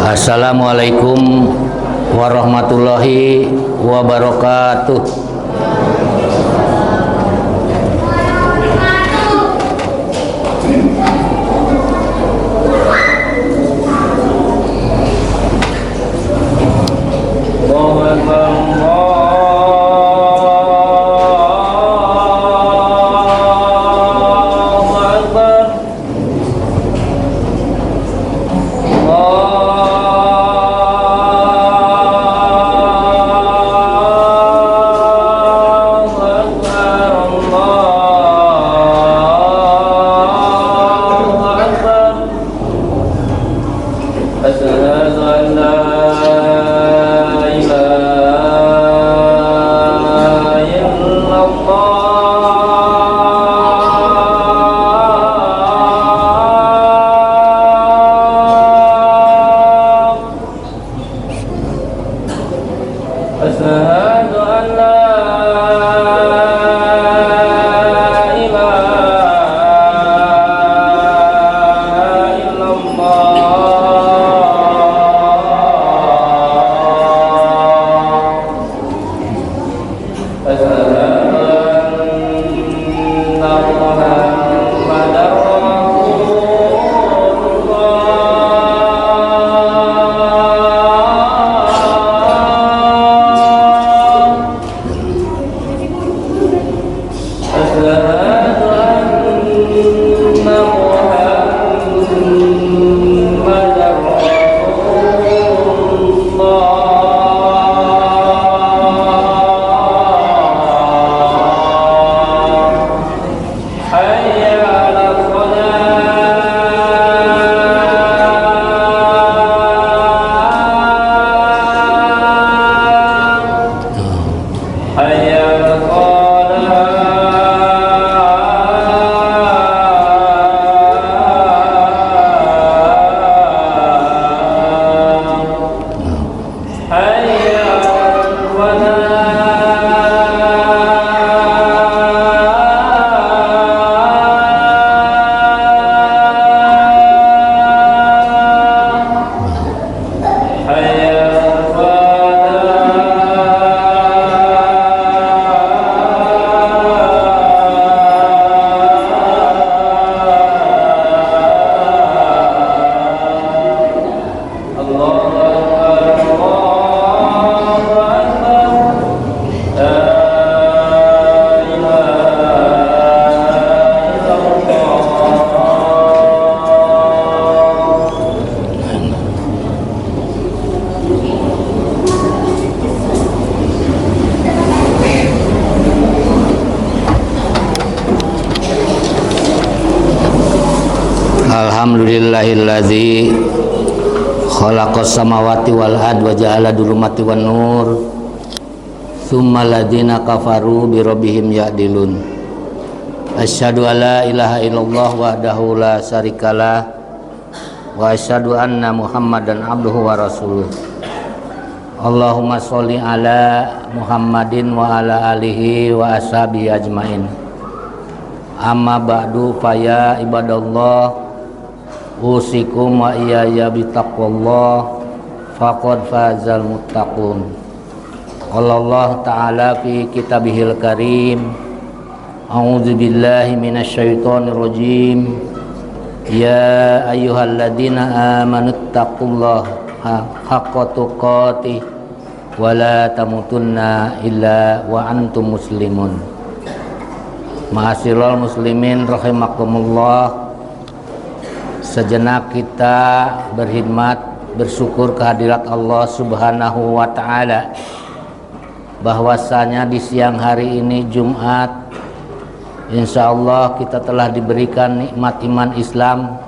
Assalamualaikum warahmatullahi wabarakatuh. Alhamdulillahilladzi khalaqas samawati wal ard wa ja'ala dhulumati wan nur tsummal ladzina kafaru bi rabbihim ya'dilun. Asyhadu alla ilaha illallah wahdahu la syarikalah wa asyhadu anna Muhammadan abduhu wa rasuluh. Allahumma sholli ala Muhammadin wa ala alihi wa ashabihi ajmain. Amma ba'du fa ya ibadallah usikum wa iyaya bitaqwallah faqad fazal muttaqun. Allah ta'ala fi kitabihil karim a'udzu billahi minasyaitonir rajim ya ayyuhalladzina amanuttaqullaha haqqa tuqatih wa la tamutunna illa wa antum muslimun. Ma'asyiral muslimin rahimakumullah. Sejenak kita berkhidmat, bersyukur kehadirat Allah Subhanahu wa ta'ala bahwasanya di siang hari ini Jumat insya Allah kita telah diberikan nikmat iman Islam,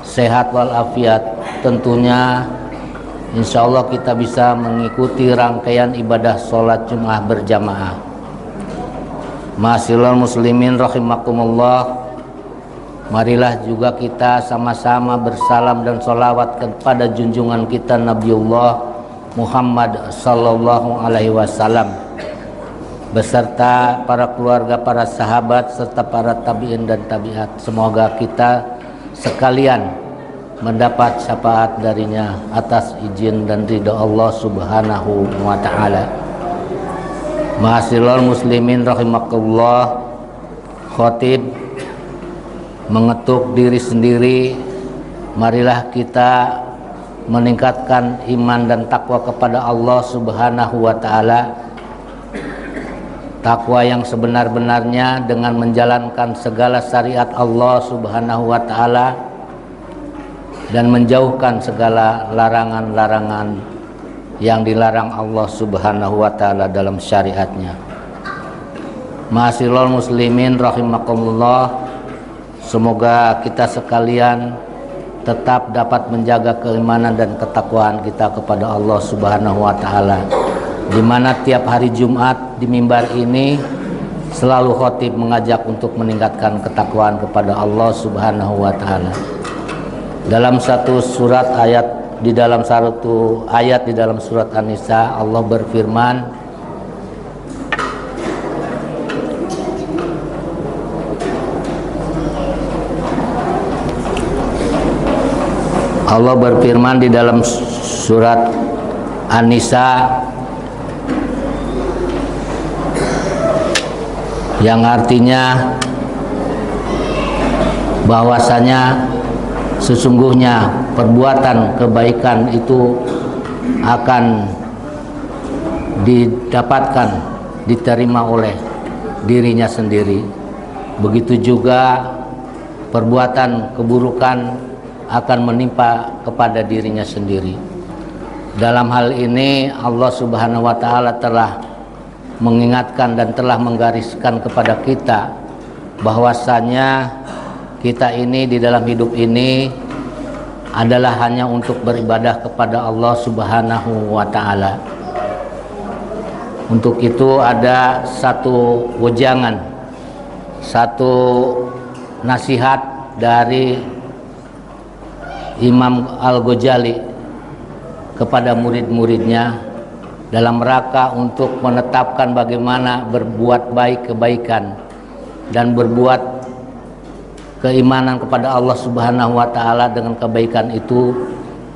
sehat walafiat. Tentunya insya Allah kita bisa mengikuti rangkaian ibadah sholat Jum'ah berjamaah. Ma'asyiral muslimin rahimakumullah. Marilah juga kita sama-sama bersalam dan sholawat kepada junjungan kita Nabiullah Muhammad sallallahu alaihi wasallam beserta para keluarga, para sahabat serta para tabi'in dan tabi'at. Semoga kita sekalian mendapat syafaat darinya atas izin dan ridha Allah Subhanahu wa taala. Ma'asyiral muslimin rahimakumullah, khatib mengetuk diri sendiri, marilah kita meningkatkan iman dan takwa kepada Allah Subhanahu wa taala. Takwa yang sebenar-benarnya dengan menjalankan segala syariat Allah Subhanahu wa taala dan menjauhkan segala larangan-larangan yang dilarang Allah Subhanahu wa taala dalam syariatnya. Ma'asyiral muslimin rahimakumullah, semoga kita sekalian tetap dapat menjaga keimanan dan ketakwaan kita kepada Allah Subhanahu wa taala, di mana tiap hari Jumat di mimbar ini selalu khatib mengajak untuk meningkatkan ketakwaan kepada Allah Subhanahu wa taala. Dalam satu surat ayat di dalam surat An-Nisa, Allah berfirman, di dalam surat An-Nisa yang artinya bahwasanya sesungguhnya perbuatan kebaikan itu akan didapatkan, diterima oleh dirinya sendiri. Begitu juga perbuatan keburukan akan menimpa kepada dirinya sendiri. Dalam hal ini Allah Subhanahu wa taala telah mengingatkan dan telah menggariskan kepada kita bahwasanya kita ini di dalam hidup ini adalah hanya untuk beribadah kepada Allah Subhanahu wa taala. Untuk itu ada satu wejangan, satu nasihat dari Imam Al-Ghazali kepada murid-muridnya dalam rangka untuk menetapkan bagaimana berbuat baik kebaikan dan berbuat keimanan kepada Allah Subhanahu wa taala dengan kebaikan itu,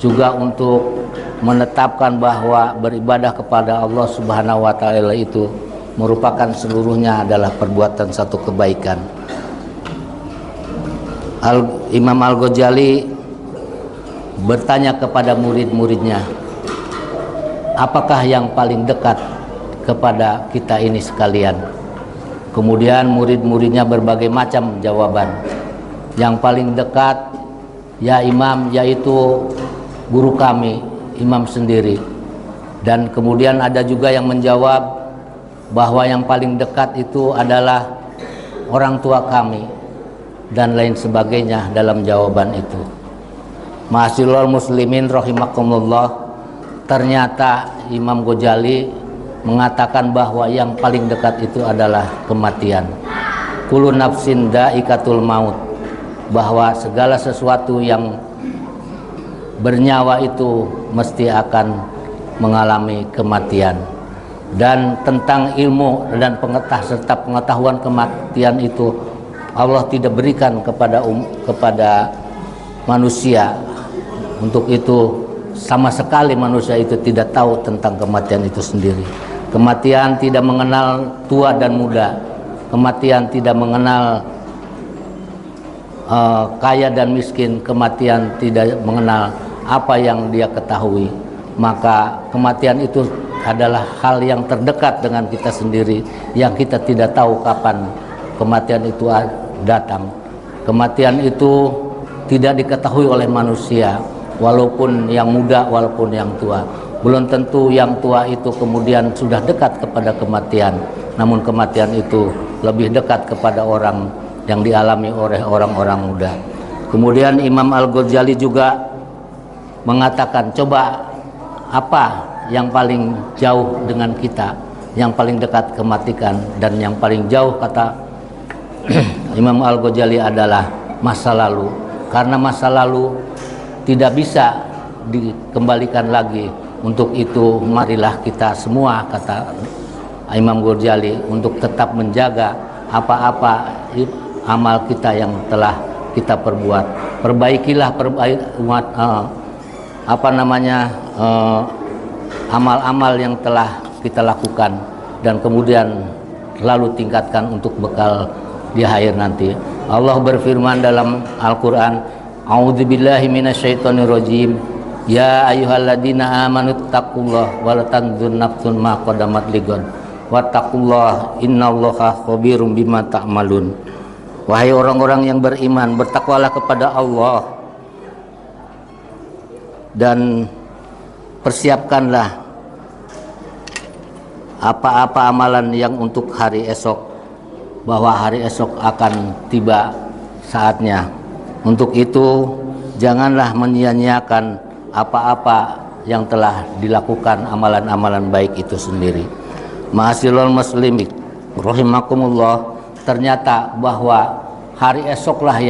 juga untuk menetapkan bahwa beribadah kepada Allah Subhanahu wa taala itu merupakan seluruhnya adalah perbuatan satu kebaikan. Imam Al-Ghazali bertanya kepada murid-muridnya, apakah yang paling dekat kepada kita ini sekalian? Kemudian murid-muridnya berbagai macam jawaban. Yang paling dekat, ya Imam, yaitu guru kami, Imam sendiri. Dan kemudian ada juga yang menjawab bahwa yang paling dekat itu adalah orang tua kami, dan lain sebagainya dalam jawaban itu. Ma'asyiral muslimin rahimakumullah, ternyata Imam Ghazali mengatakan bahwa yang paling dekat itu adalah kematian. Kullu nafsin dha'iqatul maut, bahwa segala sesuatu yang bernyawa itu mesti akan mengalami kematian. Dan tentang ilmu dan pengetahuan kematian itu Allah tidak berikan kepada manusia. Untuk itu sama sekali manusia itu tidak tahu tentang kematian itu sendiri. Kematian tidak mengenal tua dan muda. Kematian tidak mengenal kaya dan miskin. Kematian tidak mengenal apa yang dia ketahui. Maka kematian itu adalah hal yang terdekat dengan kita sendiri, yang kita tidak tahu kapan kematian itu datang. Kematian itu tidak diketahui oleh manusia, walaupun yang muda, walaupun yang tua. Belum tentu yang tua itu kemudian sudah dekat kepada kematian, namun kematian itu lebih dekat kepada orang yang dialami oleh orang-orang muda. Kemudian Imam Al-Ghazali juga mengatakan, coba apa yang paling jauh dengan kita, yang paling dekat kematian, dan yang paling jauh, kata Imam Al-Ghazali, adalah masa lalu. Karena masa lalu tidak bisa dikembalikan lagi. Untuk itu marilah kita semua, kata Imam Ghazali, untuk tetap menjaga apa-apa amal kita yang telah kita perbuat. perbaikilah amal-amal yang telah kita lakukan, dan kemudian lalu tingkatkan untuk bekal di akhir nanti. Allah berfirman dalam Al-Quran, A'udzubillahi minasyaitonirrajim, ya ayyuhalladzina amanu taqullaha wa la tanzur nafsun ma qaddamat lighad wattaqullaha innallaha khabirum bima ta'malun. Wahai orang-orang yang beriman, bertakwalah kepada Allah dan persiapkanlah apa-apa amalan yang untuk hari esok, bahwa hari esok akan tiba saatnya. Untuk itu janganlah menyia-nyiakan apa-apa yang telah dilakukan amalan-amalan baik itu sendiri. Ma'asyiral muslimin rahimakumullah, ternyata bahwa hari esoklah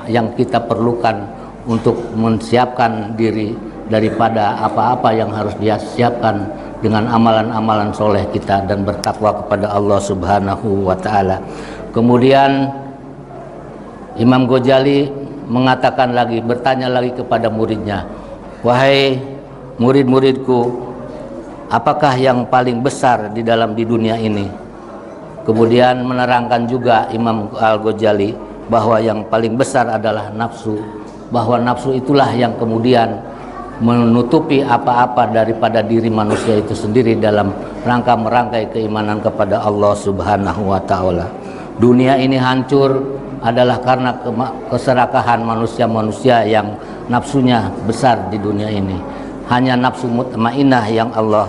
yang kita perlukan untuk menyiapkan diri daripada apa-apa yang harus dia siapkan dengan amalan-amalan soleh kita dan bertakwa kepada Allah Subhanahu wa ta'ala. Kemudian Imam Ghazali mengatakan lagi, bertanya lagi kepada muridnya, wahai murid-muridku, apakah yang paling besar di dunia ini? Kemudian menerangkan juga Imam Al-Ghazali bahwa yang paling besar adalah nafsu, bahwa nafsu itulah yang kemudian menutupi apa-apa daripada diri manusia itu sendiri dalam rangka merangkai keimanan kepada Allah Subhanahu wa ta'ala. Dunia ini hancur adalah karena keserakahan manusia-manusia yang nafsunya besar di dunia ini. Hanya nafsu mutmainnah yang Allah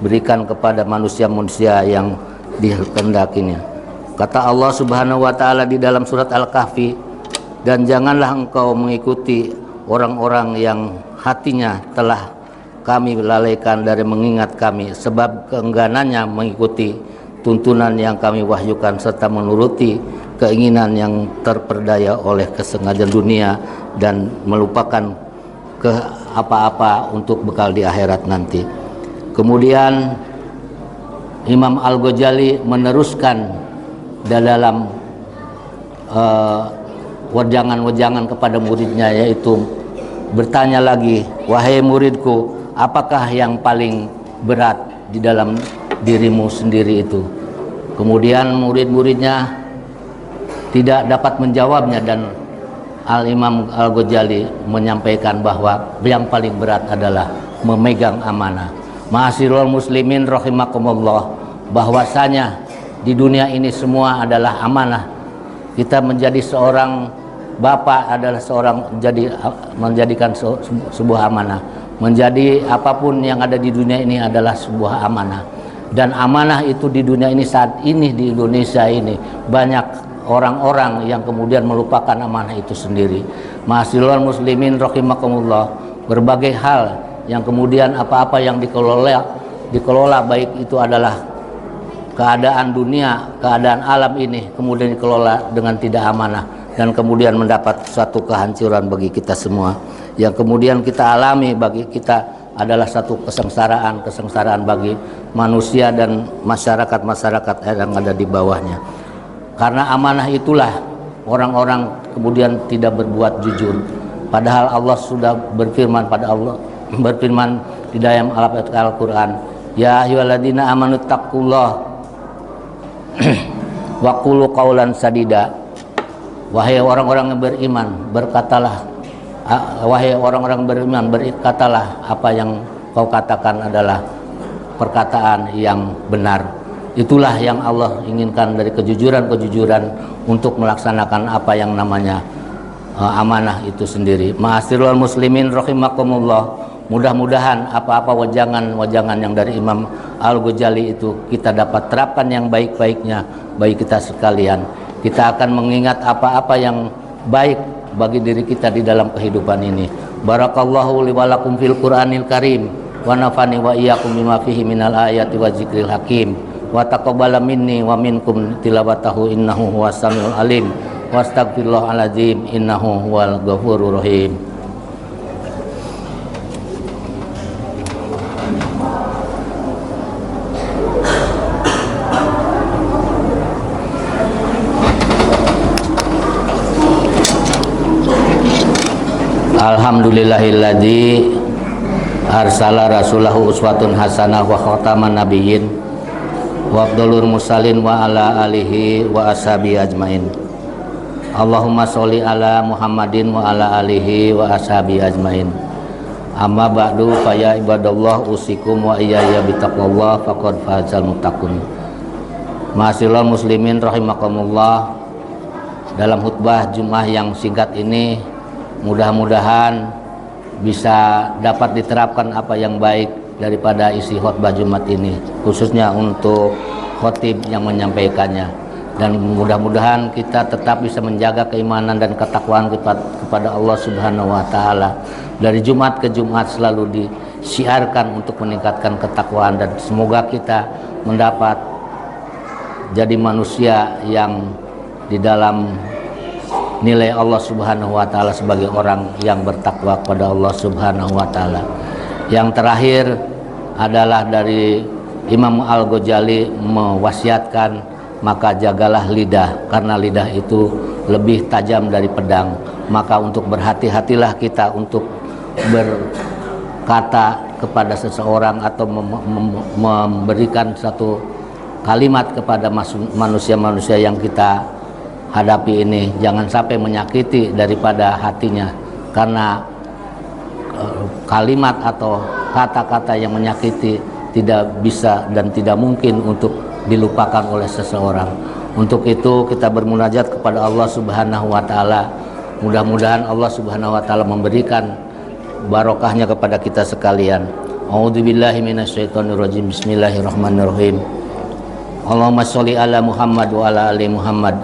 berikan kepada manusia-manusia yang dikehendakinya. Kata Allah Subhanahu wa ta'ala di dalam surat Al-Kahfi, dan janganlah engkau mengikuti orang-orang yang hatinya telah kami lalaikan dari mengingat kami, sebab keengganannya mengikuti tuntunan yang kami wahyukan serta menuruti keinginan yang terperdaya oleh kesengajaan dunia dan melupakan ke apa-apa untuk bekal di akhirat nanti. Kemudian Imam Al-Ghazali meneruskan dalam wejangan-wejangan kepada muridnya, yaitu bertanya lagi, wahai muridku, apakah yang paling berat di dalam dirimu sendiri itu? Kemudian murid-muridnya tidak dapat menjawabnya, dan Al-Imam Al-Ghazali menyampaikan bahwa yang paling berat adalah memegang amanah. Ma'asyiral muslimin rahimakumullah, bahwasanya di dunia ini semua adalah amanah. Kita menjadi seorang bapak adalah menjadikan sebuah amanah. Menjadi apapun yang ada di dunia ini adalah sebuah amanah. Dan amanah itu di dunia ini saat ini di Indonesia ini banyak orang-orang yang kemudian melupakan amanah itu sendiri. Ma'asyiral muslimin rahimakumullah, berbagai hal yang kemudian apa-apa yang dikelola baik itu adalah keadaan dunia, keadaan alam ini kemudian dikelola dengan tidak amanah, dan kemudian mendapat suatu kehancuran bagi kita semua. Yang kemudian kita alami bagi kita adalah satu kesengsaraan bagi manusia dan masyarakat yang ada di bawahnya. Karena amanah itulah orang-orang kemudian tidak berbuat jujur, padahal Allah sudah berfirman di dalam Al-Quran, ya ayyuhalladzina amanu taqullaha wa qulu qawlan sadida, wahai orang-orang yang beriman, berkatalah apa yang kau katakan adalah perkataan yang benar. Itulah yang Allah inginkan dari kejujuran untuk melaksanakan apa yang namanya amanah itu sendiri. Ma'asyiral muslimin rahimakumullah, mudah-mudahan apa-apa wajangan yang dari Imam Al-Ghazali itu kita dapat terapkan yang baik-baiknya bagi kita sekalian. Kita akan mengingat apa-apa yang baik bagi diri kita di dalam kehidupan ini. Barakallahu li wa lakum fil Qur'anil Karim, wa nafani wa iyyakum bima fihi minal ayati wa dzikril hakim, wa taqabbala minni wa minkum tilawatahu innahu huwas samiul alim, wastaghfirullahal azim innahu huwal ghafurur rahim. Alhamdulillahilladzi arsala rasulahu uswatun hasanah wa khataman nabiyyin wa abdulur musalin wa ala alihi wa ashabi ajmain. Allahumma sholli ala Muhammadin wa ala alihi wa ashabi ajmain. Amma ba'du fa ya ibadallah usikum wa iyaya bitaqwallah faqad fazal muttaqun. Ma'asyiral muslimin rahimakumullah. Dalam khutbah Jumat yang singkat ini mudah-mudahan bisa dapat diterapkan apa yang baik daripada isi khutbah Jumat ini, khususnya untuk khotib yang menyampaikannya, dan mudah-mudahan kita tetap bisa menjaga keimanan dan ketakwaan kepada Allah Subhanahu wa taala. Dari Jumat ke Jumat selalu disiarkan untuk meningkatkan ketakwaan, dan semoga kita mendapat jadi manusia yang di dalam nilai Allah Subhanahu wa taala sebagai orang yang bertakwa kepada Allah Subhanahu wa taala. Yang terakhir adalah dari Imam Al-Ghazali mewasiatkan, maka jagalah lidah, karena lidah itu lebih tajam dari pedang. Maka untuk berhati-hatilah kita untuk berkata kepada seseorang atau memberikan satu kalimat kepada manusia-manusia yang kita hadapi ini, jangan sampai menyakiti daripada hatinya, karena kalimat atau kata-kata yang menyakiti tidak bisa dan tidak mungkin untuk dilupakan oleh seseorang. Untuk itu kita bermunajat kepada Allah Subhanahu wa taala. Mudah-mudahan Allah Subhanahu wa taala memberikan barokahnya kepada kita sekalian. A'udzubillahi minasyaitonirrajim. Bismillahirrahmanirrahim. Allahumma sholli ala Muhammad wa ala ali Muhammad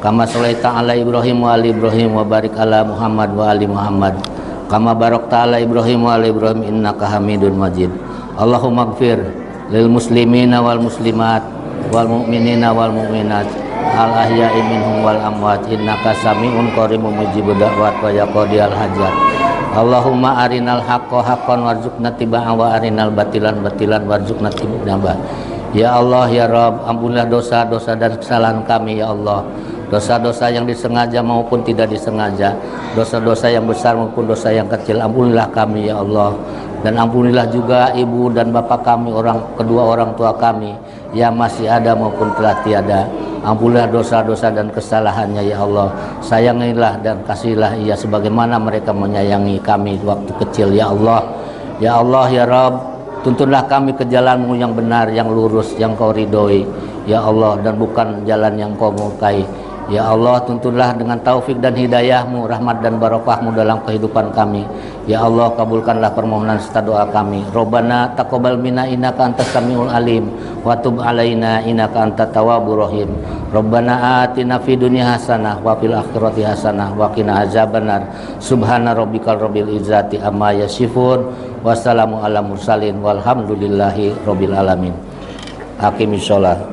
kama sholaita ala Ibrahim wa ali Ibrahim wa barik ala Muhammad wa ali Muhammad kama barakta ala Ibrahim wa ali Ibrahim innaka Hamidun Majid. Allahumma ighfir lil muslimina wal muslimat wal mu'minina wal mu'minat al ahya'i minhum wal amwat innaka sami'un qaribun mujibud da'wat wa yaqdiyal hajat. Allahumma arinal haqqo haqqan warzuqna tibaa wa arinal batilan batilan warzuqna tibaa. Ya Allah, ya Rabb, ampunilah dosa-dosa dan kesalahan kami, ya Allah. Dosa-dosa yang disengaja maupun tidak disengaja, dosa-dosa yang besar maupun dosa yang kecil, ampunilah kami, ya Allah. Dan ampunilah juga ibu dan bapak kami, kedua orang tua kami yang masih ada maupun telah tiada. Ampunilah dosa-dosa dan kesalahannya, ya Allah. Sayangilah dan kasihilah ia sebagaimana mereka menyayangi kami waktu kecil, ya Allah. Ya Allah, ya Rabb, tuntunlah kami ke jalan-Mu yang benar, yang lurus, yang Kau ridhoi, ya Allah, dan bukan jalan yang Kau murkai. Ya Allah, tuntunlah dengan taufik dan hidayah-Mu, rahmat dan barokah-Mu dalam kehidupan kami. Ya Allah, kabulkanlah permohonan serta doa kami. Rabbana taqabbal minna innaka antas samiul alim wa tub alaina innaka antat tawwabur rahim. Rabbana atina fid dunya hasanah wa fil akhirati hasanah wa qina azabannar. Subhana rabbikal rabbil izzati amma yasifun. Wassalamu ala mursalin walhamdulillahi rabbil alamin. Aqimissalah.